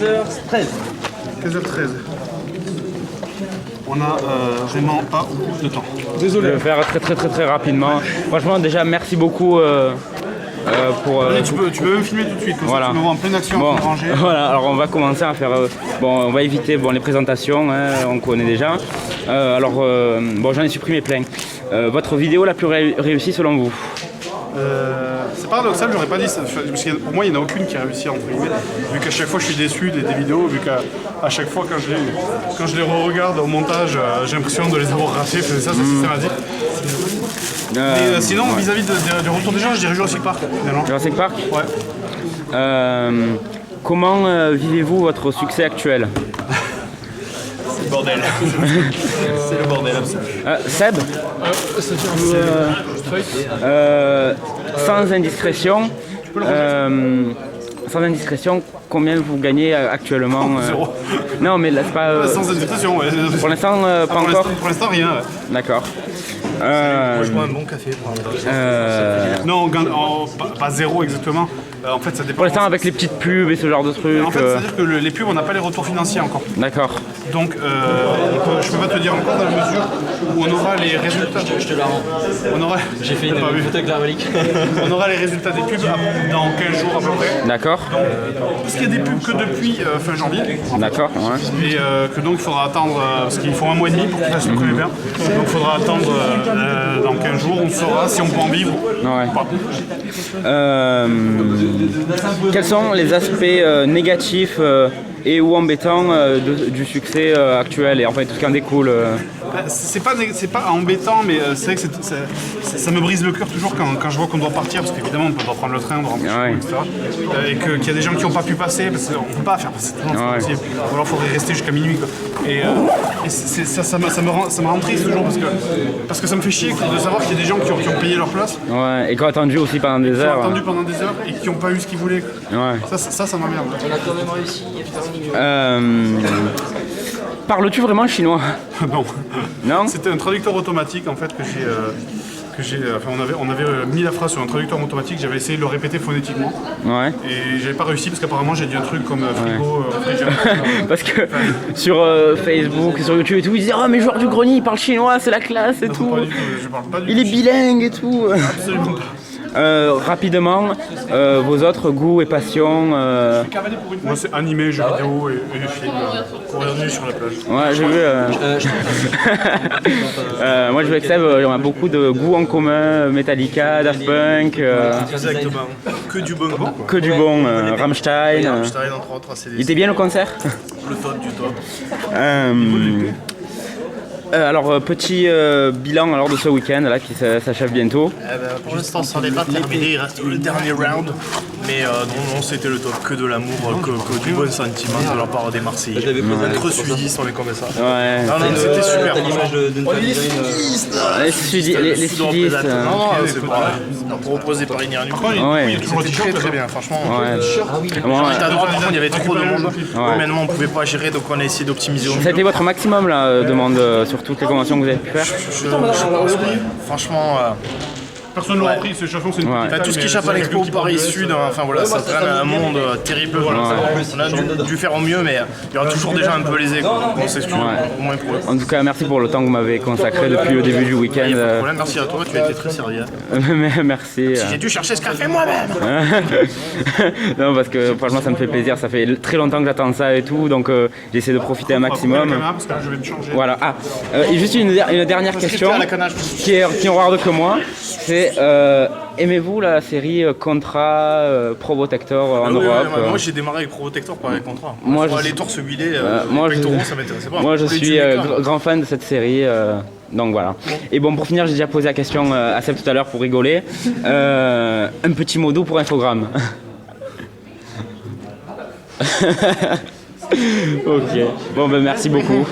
15h13. 15h13. On a vraiment pas beaucoup de temps. Désolé. Je vais faire très rapidement. Franchement, déjà, merci beaucoup pour. Allez, tu peux même filmer tout de suite. Voilà. Ça, tu me vois en pleine action en train de ranger. Voilà. Alors, on va commencer à faire. On va éviter les présentations. On connaît déjà. J'en ai supprimé plein. Votre vidéo la plus réussie selon vous? C'est paradoxal, j'aurais pas dit ça, parce que pour moi il n'y en a aucune qui a réussi entre guillemets, vu qu'à chaque fois je suis déçu des vidéos, vu qu'à chaque fois quand je les re-regarde au montage, j'ai l'impression de les avoir ratées, c'est ça, c'est systématique. Mais sinon, vis-à-vis du retour des gens, je dirais Jurassic Park. Jurassic Park? Ouais. Comment vivez-vous votre succès actuel? C'est le bordel. C'est le bordel absolu. Seb? Sans indiscrétion, combien vous gagnez actuellement? Zéro. Non, mais là, c'est pas. Sans indiscrétion, ouais. Pour l'instant, pas encore. Pour l'instant, rien. Ouais. D'accord. Moi, je bois un bon café. Non, pas zéro exactement. En fait, ça dépend. Pour l'instant, avec les petites pubs et ce genre de trucs. En fait, c'est-à-dire que les pubs, on n'a pas les retours financiers encore. D'accord. Donc, je peux pas te dire encore dans la mesure où on aura les résultats. Je te la rends. J'ai fait une photo avec la relique. On aura les résultats des pubs dans 15 jours à peu près. D'accord. Parce qu'il y a des pubs que depuis fin janvier. D'accord. Ouais. Et que donc il faudra attendre, parce qu'il faut un mois et demi pour que ça se connaisse bien. Donc il faudra attendre dans 15 jours, on saura si on peut en vivre. Ouais. Ou pas. Quels sont les aspects négatifs et ou embêtants du succès actuel et en fait tout ce qui en découle? C'est pas embêtant, mais c'est vrai que ça me brise le cœur toujours quand je vois qu'on doit partir, parce qu'évidemment on doit prendre le train, on doit rentrer chez nous, etc. Et qu'il y a des gens qui n'ont pas pu passer, parce qu'on ne peut pas faire passer, c'est pas possible. Ou alors il faudrait rester jusqu'à minuit. Quoi. Et ça me rend triste toujours, parce que ça me fait chier de savoir qu'il y a des gens qui ont payé leur place. Ouais, et qui ont attendu aussi pendant des heures. Qui ont attendu pendant des heures et qui n'ont pas eu ce qu'ils voulaient. Quoi. Ouais. Ça m'emmerde. On a quand même réussi. Parles-tu vraiment chinois? Non. Non. C'était un traducteur automatique en fait on avait mis la phrase sur un traducteur automatique, j'avais essayé de le répéter phonétiquement. Ouais. Et j'avais pas réussi parce qu'apparemment j'ai dit un truc comme frigo, frigidaire. Parce que sur Facebook, sur YouTube et tout, ils disaient oh mais joueur du grenier il parle chinois, c'est la classe et tout. Pas du tout, je parle pas du Il est tout. bilingue et tout. Absolument pas. Rapidement, vos autres goûts et passions. Moi c'est animé, jeux vidéo et films. Courir nu sur la plage. Ouais, j'ai vu. Moi, je veux avec Seb, on a beaucoup de goûts en commun. Metallica, Daft Punk. Exactement. Que du bon goût. Que du bon. Rammstein. Rammstein, entre autres, c'est Il était bien le concert? le top du top. Petit bilan alors de ce week-end là qui s'achève bientôt. Pour l'instant, ça n'est pas terminé. Il reste le dernier round. Mais non, c'était le top. Que de l'amour, que du bon sentiment de la part des Marseillais. Être sudistes, on est comme ça. Ouais. Non, c'était super. Les sudistes. Non, c'est pas proposé par Inernu. Ouais. C'était très bien, franchement. Ouais. J'étais à droite, par contre, il y avait trop de monde. Humainement, on pouvait pas gérer, donc on a essayé d'optimiser au Ça a été mieux. votre maximum là, de monde sur toutes les conventions que vous avez pu faire? Je pense, ouais. Franchement, Personne ne l'aura pris, ce chafon c'est une petite tout ce qui mais échappe à c'est l'expo quelqu'un qui Paris prend le Sud, enfin voilà, ça traîne un monde terrible. Voilà. On a dû faire au mieux, mais il y aura toujours des gens un peu lésés. On s'excuse, au moins pour eux. En tout cas, merci pour le temps que vous m'avez consacré depuis le début du week-end. Pas de problème, merci à toi, tu as été très sérieux. Merci. J'ai dû chercher ce café moi-même. Non, parce que franchement, ça me fait plaisir. Ça fait très longtemps que j'attends ça et tout, donc j'essaie de profiter un maximum. parce que je vais me changer. Voilà. Et juste une dernière question qui est rare que moi. C'est aimez-vous la série Contra Probotector en Europe? Moi j'ai démarré avec Probotector par les contrats. Moi, les torses huilés, moi, les pectoraux, ça m'intéressait pas. Moi je suis grand fan de cette série. Donc voilà. Et bon, pour finir, j'ai déjà posé la question à Seb tout à l'heure pour rigoler. Un petit mot doux pour Infogrames. Ok. Bon ben merci beaucoup.